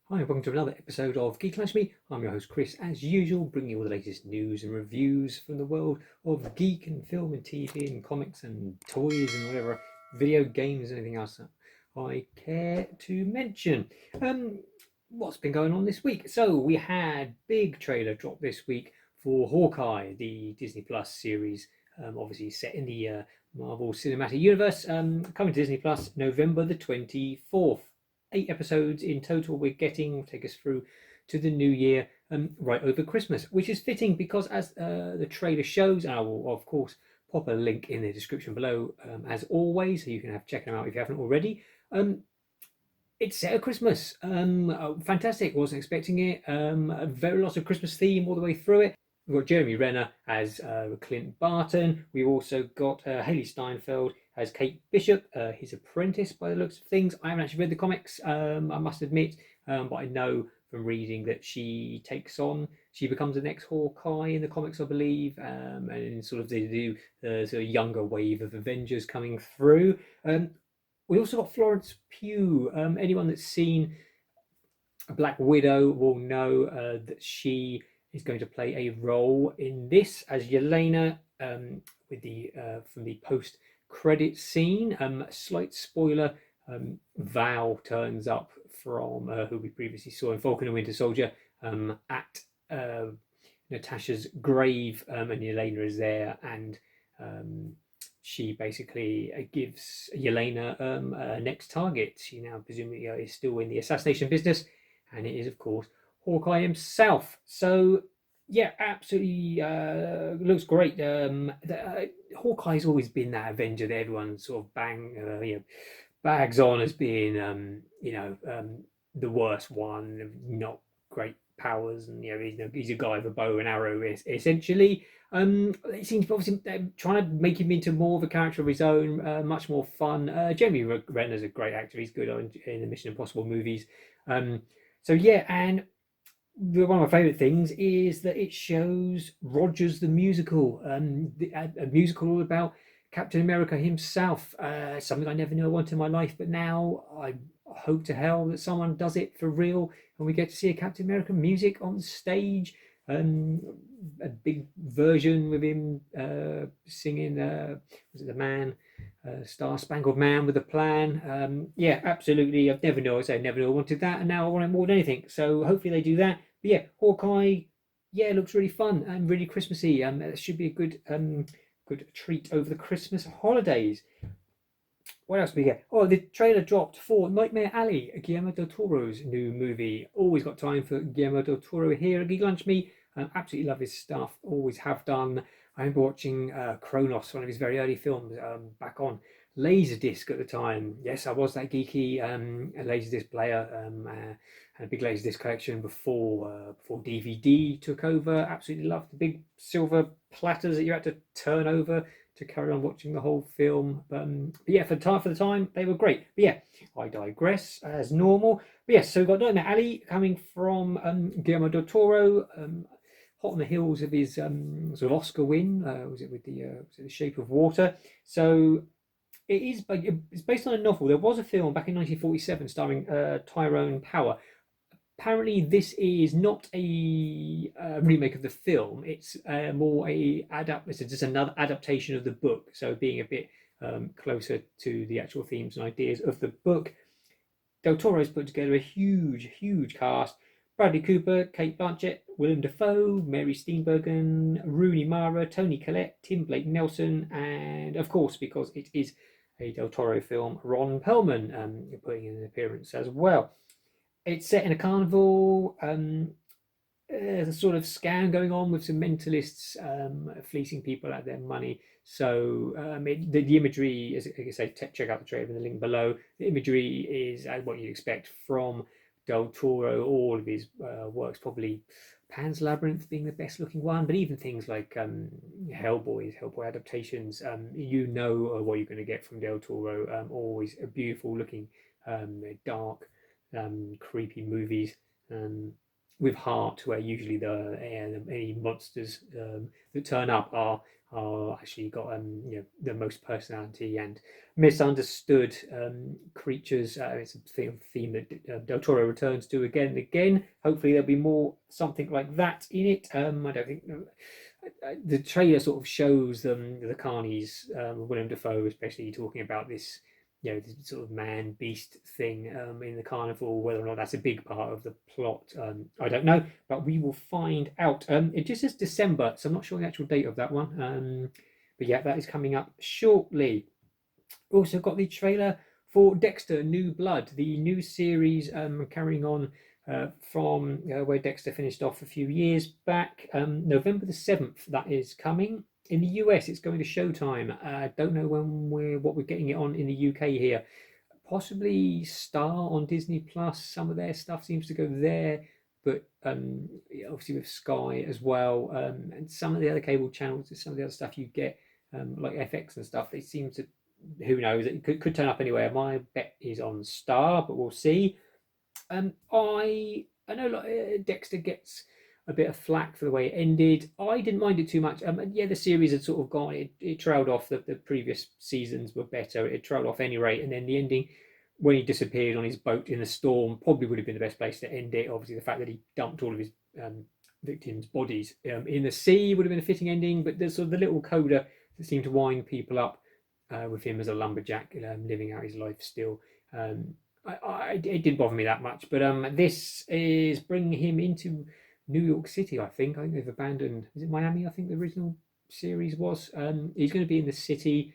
Hi, welcome to another episode of Geek Lunch Me. I'm your host Chris, as usual, bringing you all the latest news and reviews from the world of geek and film and TV and comics and toys and whatever, video games and anything else that I care to mention. Um, what's been going on this week? So we had big trailer drop this week for Hawkeye, the Disney Plus series, obviously set in the Marvel Cinematic Universe, coming to Disney Plus November the 24th. 8 episodes in total we're getting, take us through to the new year, right over Christmas, which is fitting because as the trailer shows, and I will of course pop a link in the description below, as always, so you can check them out if you haven't already. It's set at Christmas. Fantastic. Wasn't expecting it. A very lot of Christmas theme all the way through it. We've got Jeremy Renner as Clint Barton. We've also got Hailee Steinfeld as Kate Bishop, his apprentice by the looks of things. I haven't actually read the comics, I must admit, but I know from reading that she becomes the next Hawkeye in the comics, I believe, and sort of they do the sort of younger wave of Avengers coming through. We also got Florence Pugh. Anyone that's seen Black Widow will know that she is going to play a role in this as Yelena, with the from the post-credit scene. Slight spoiler: Val turns up from who we previously saw in Falcon and Winter Soldier, at Natasha's grave, and Yelena is there, and she basically gives Yelena a next target. She now presumably is still in the assassination business, and it is, of course, Hawkeye himself. So, yeah, absolutely looks great. Hawkeye's always been that Avenger that everyone sort of bags on as being, the worst one, not great powers, and he's a guy with a bow and arrow, essentially. It seems obviously they're trying to make him into more of a character of his own, much more fun. Jeremy Renner's a great actor; he's good in the Mission Impossible movies. So yeah, and one of my favourite things is that it shows Rogers the musical, a musical all about Captain America himself. Something I never knew I wanted in my life, but now I hope to hell that someone does it for real, and we get to see a Captain America music on stage. Um, a big version with him singing. Was it the man? Star Spangled Man with a Plan. Yeah, absolutely. I've never know. I say never know I wanted that, and now I want it more than anything. So hopefully they do that. But yeah, Hawkeye. Yeah, looks really fun and really Christmassy. It should be a good treat over the Christmas holidays. What else do we get? Oh, the trailer dropped for Nightmare Alley, Guillermo del Toro's new movie. Always got time for Guillermo del Toro here at Geek Lunch Me. Absolutely love his stuff. Always have done. I remember watching Kronos, one of his very early films, back on Laserdisc at the time. Yes, I was that geeky Laserdisc player. Had a big Laserdisc collection before DVD took over. Absolutely loved the big silver platters that you had to turn over to carry on watching the whole film. But yeah, for the time, they were great. But yeah, I digress as normal. But yes, so we've got Nightmare Alley coming from Guillermo del Toro, hot on the heels of his sort of Oscar win. Was it with the Shape of Water? So it's based on a novel. There was a film back in 1947 starring Tyrone Power. Apparently this is not a remake of the film. It's more it's just another adaptation of the book, so being a bit closer to the actual themes and ideas of the book. Del Toro's put together a huge cast: Bradley Cooper, Kate Blanchett, Willem Dafoe, Mary Steenburgen, Rooney Mara, Tony Collette, Tim Blake Nelson, and of course, because it is a Del Toro film, Ron Perlman putting in an appearance as well. It's set in a carnival. There's a sort of scam going on with some mentalists fleecing people out of their money. So the imagery, as I say, check out the trailer in the link below. The imagery is what you'd expect from Del Toro. All of his works, probably Pan's Labyrinth being the best looking one, but even things like Hellboy adaptations, what you're going to get from Del Toro. Always a beautiful looking, dark, creepy movies. with heart, where usually any monsters that turn up are actually got the most personality and misunderstood creatures. It's a theme that Del Toro returns to again and again. Hopefully there'll be more something like that in it. I don't think the trailer sort of shows them the carnies, Willem Dafoe especially, talking about this, this sort of man beast thing in the carnival. Whether or not that's a big part of the plot, I don't know, but we will find out. It just says December, so I'm not sure the actual date of that one. But yeah, that is coming up shortly. Also got the trailer for Dexter New Blood, the new series carrying on from where Dexter finished off a few years back. November the 7th, that is coming. In the US, it's going to Showtime. I don't know what we're getting it on in the UK here. Possibly Star on Disney Plus. Some of their stuff seems to go there, but obviously with Sky as well, and some of the other cable channels, some of the other stuff you get, like FX and stuff, they seem to. Who knows? It could turn up anywhere. My bet is on Star, but we'll see. I know Dexter gets a bit of flack for the way it ended. I didn't mind it too much. Yeah, the series had sort of gone. It trailed off. The previous seasons were better. It trailed off any rate, and then the ending, when he disappeared on his boat in the storm, probably would have been the best place to end it. Obviously, the fact that he dumped all of his victims' bodies in the sea would have been a fitting ending. But there's sort of the little coda that seemed to wind people up with him as a lumberjack living out his life still. It didn't bother me that much, but this is bringing him into New York City. I think they've abandoned. Is it Miami? I think the original series was. He's going to be in the city,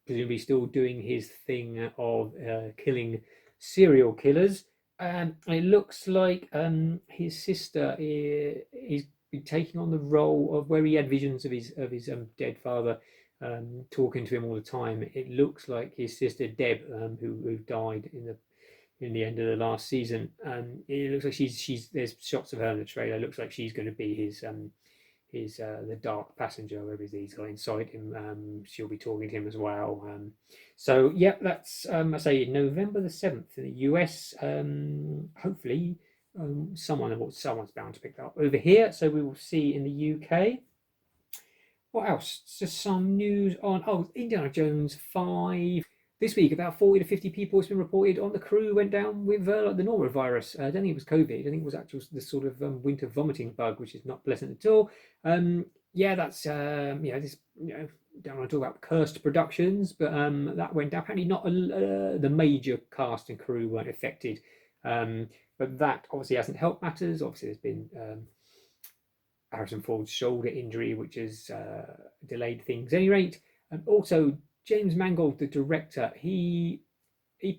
presumably still doing his thing of killing serial killers. It looks like his sister is taking on the role of where he had visions of his dead father. Talking to him all the time. It looks like his sister Deb, who died in the end of the last season. It looks like she's there's shots of her in the trailer. It looks like she's going to be his the dark passenger, wherever he's got inside him. She'll be talking to him as well. So yeah, that's I say November the 7th in the US. Hopefully, someone's bound to pick that up over here. So we will see in the UK. What else? Just some news on Indiana Jones 5. This week, about 40 to 50 people, it's been reported on the crew went down with the norovirus. I don't think it was COVID. I think it was actually the sort of winter vomiting bug, which is not pleasant at all. Yeah, that's this. Don't want to talk about cursed productions, but that went down. Apparently, not the major cast and crew weren't affected, but that obviously hasn't helped matters. Obviously, there's been Harrison Ford's shoulder injury, which has delayed things. At any rate, also James Mangold, the director, he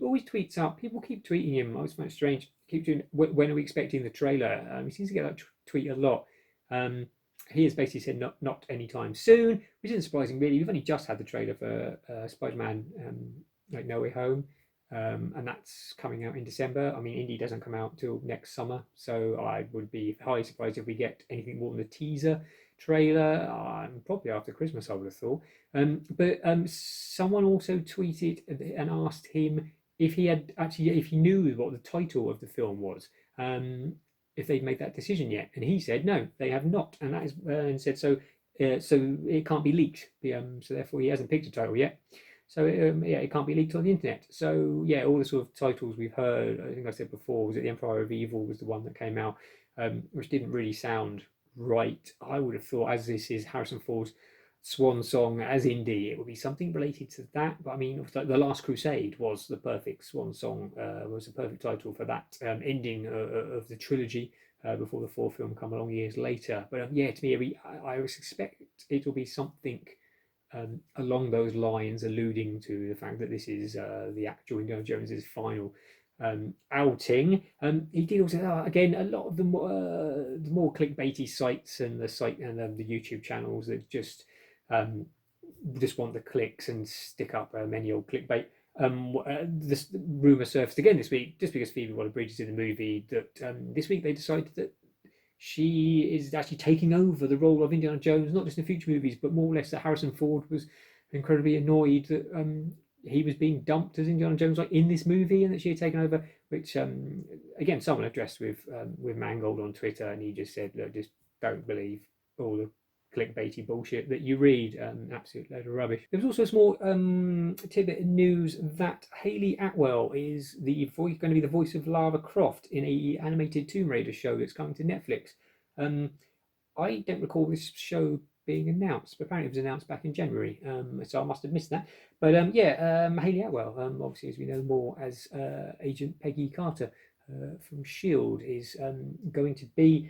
always tweets up. People keep tweeting him. Oh, it's quite strange. Keep doing. When are we expecting the trailer? He seems to get that tweet a lot. He has basically said not anytime soon, which isn't surprising really. We've only just had the trailer for Spider-Man, like No Way Home. And that's coming out in December. I mean, Indy doesn't come out till next summer, so I would be highly surprised if we get anything more than a teaser trailer. Probably after Christmas, I would have thought. But someone also tweeted and asked him if he knew what the title of the film was, if they'd made that decision yet, and he said no, they have not, and that is and said so it can't be leaked. So therefore, he hasn't picked a title yet. So yeah, it can't be leaked on the internet. So yeah, all the sort of titles we've heard, I think I said before, was it The Empire of Evil was the one that came out, which didn't really sound right. I would have thought, as this is Harrison Ford's swan song as Indy, it would be something related to that. But I mean, The Last Crusade was the perfect swan song, was the perfect title for that ending of the trilogy before the fourth film come along years later. But yeah, to me, I expect it will be something along those lines, alluding to the fact that this is the actual Indiana Jones's final outing. He did also again a lot of the more clickbaity sites and the YouTube channels that just want the clicks and stick up many old clickbait. This rumor surfaced again this week, just because Phoebe Waller-Bridge is in the movie, that this week they decided that she is actually taking over the role of Indiana Jones, not just in future movies, but more or less that Harrison Ford was incredibly annoyed that he was being dumped as Indiana Jones like in this movie, and that she had taken over. Which again, someone addressed with Mangold on Twitter, and he just said, look, just don't believe all the clickbaity bullshit that you read. Absolute load of rubbish. There was also a small tidbit of news that Hailee Atwell is going to be the voice of Lara Croft in a animated Tomb Raider show that's coming to Netflix. I don't recall this show being announced, but apparently it was announced back in January, so I must have missed that. But Hailee Atwell, obviously as we know more as Agent Peggy Carter from S.H.I.E.L.D., is going to be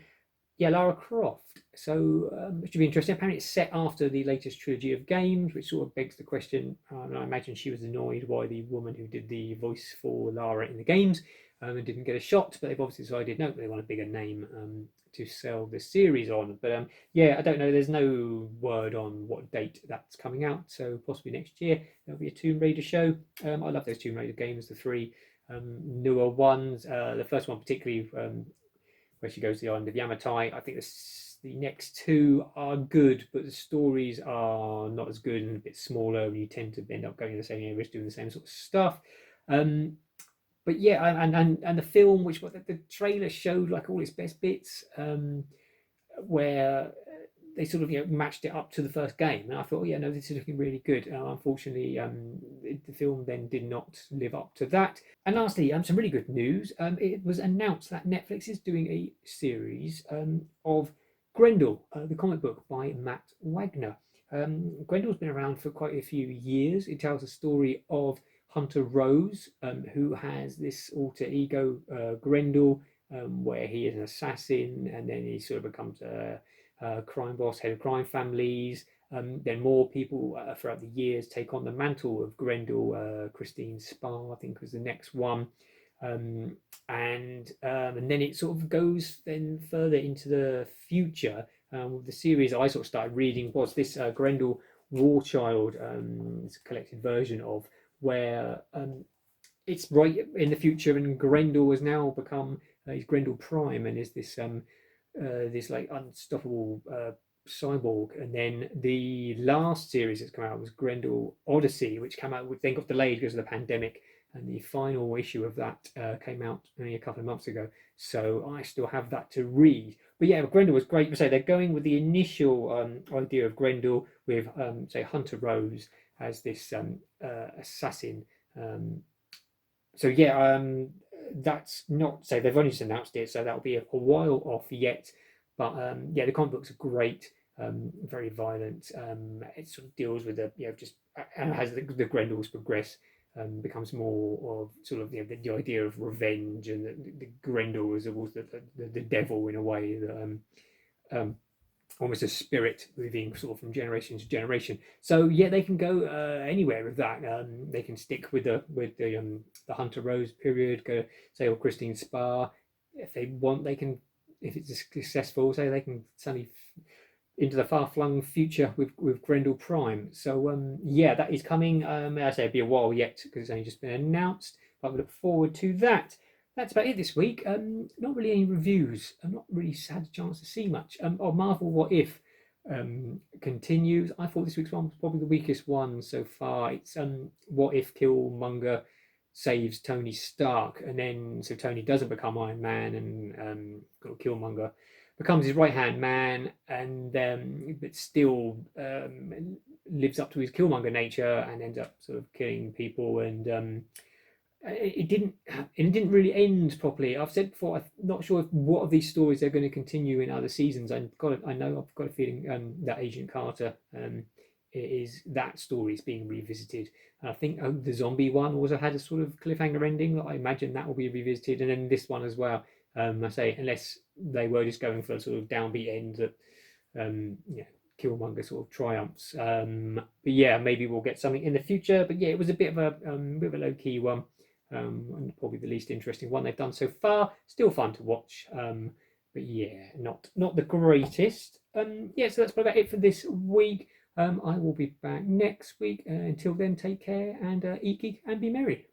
Lara Croft. So it should be interesting. Apparently it's set after the latest trilogy of games, which sort of begs the question, and I imagine she was annoyed by the woman who did the voice for Lara in the games and didn't get a shot, but they've obviously decided, no, they want a bigger name to sell the series on. But I don't know, there's no word on what date that's coming out, so possibly next year there'll be a Tomb Raider show. I love those Tomb Raider games, the three newer ones. The first one particularly, where she goes to the island of Yamatai. I think the next two are good, but the stories are not as good and a bit smaller, and you tend to end up going to the same areas doing the same sort of stuff. But yeah, and the film, which the trailer showed like all its best bits, where they sort of matched it up to the first game, and I thought, no, this is looking really good. Unfortunately, the film then did not live up to that. And lastly, some really good news. It was announced that Netflix is doing a series of Grendel, the comic book by Matt Wagner. Grendel's been around for quite a few years. It tells a story of Hunter Rose, who has this alter ego, Grendel, where he is an assassin, and then he sort of becomes a crime boss, head of crime families. Then more people throughout the years take on the mantle of Grendel. Christine Sparr, I think, was the next one. And then it sort of goes then further into the future. The series I sort of started reading was this Grendel War Child. It's a collected version of where it's right in the future, and Grendel has now become he's Grendel Prime, and is this this like unstoppable cyborg. And then the last series that's come out was Grendel Odyssey, which came out, then got delayed because of the pandemic, and the final issue of that came out only a couple of months ago, so I still have that to read. But yeah, Grendel was great. So they're going with the initial idea of Grendel with say Hunter Rose as this assassin. That's not, so they've only just announced it, so that'll be a while off yet. But the comic books are great, very violent. It sort of deals with as the Grendels progress, becomes more of sort of the idea of revenge, and the Grendel is almost the devil in a way, that almost a spirit moving sort of from generation to generation. So yeah, they can go anywhere with that. They can stick with the Hunter Rose period, go say, or Christine Sparr. If they want, they can, if it's successful, say they can suddenly into the far-flung future with Grendel Prime. So that is coming. I say it'll be a while yet because it's only just been announced, but we look forward to that. That's about it this week. Not really any reviews. I've not really had a chance to see much. Marvel What If continues. I thought this week's one was probably the weakest one so far. It's What If Killmonger saves Tony Stark, and then so Tony doesn't become Iron Man, and Killmonger becomes his right-hand man, and but still lives up to his Killmonger nature and ends up sort of killing people. And it didn't really end properly. I've said before, I'm not sure what of these stories are going to continue in other seasons. I've got a feeling that Agent Carter is that story is being revisited. And I think the zombie one also had a sort of cliffhanger ending. I imagine that will be revisited, and then this one as well. I say, unless they were just going for a sort of downbeat end that Killmonger sort of triumphs. But yeah, maybe we'll get something in the future. But yeah, it was a bit of a low key one. And probably the least interesting one they've done so far. Still fun to watch, but yeah, not the greatest. So that's about it for this week. I will be back next week. Until then, take care and eat, geek, and be merry.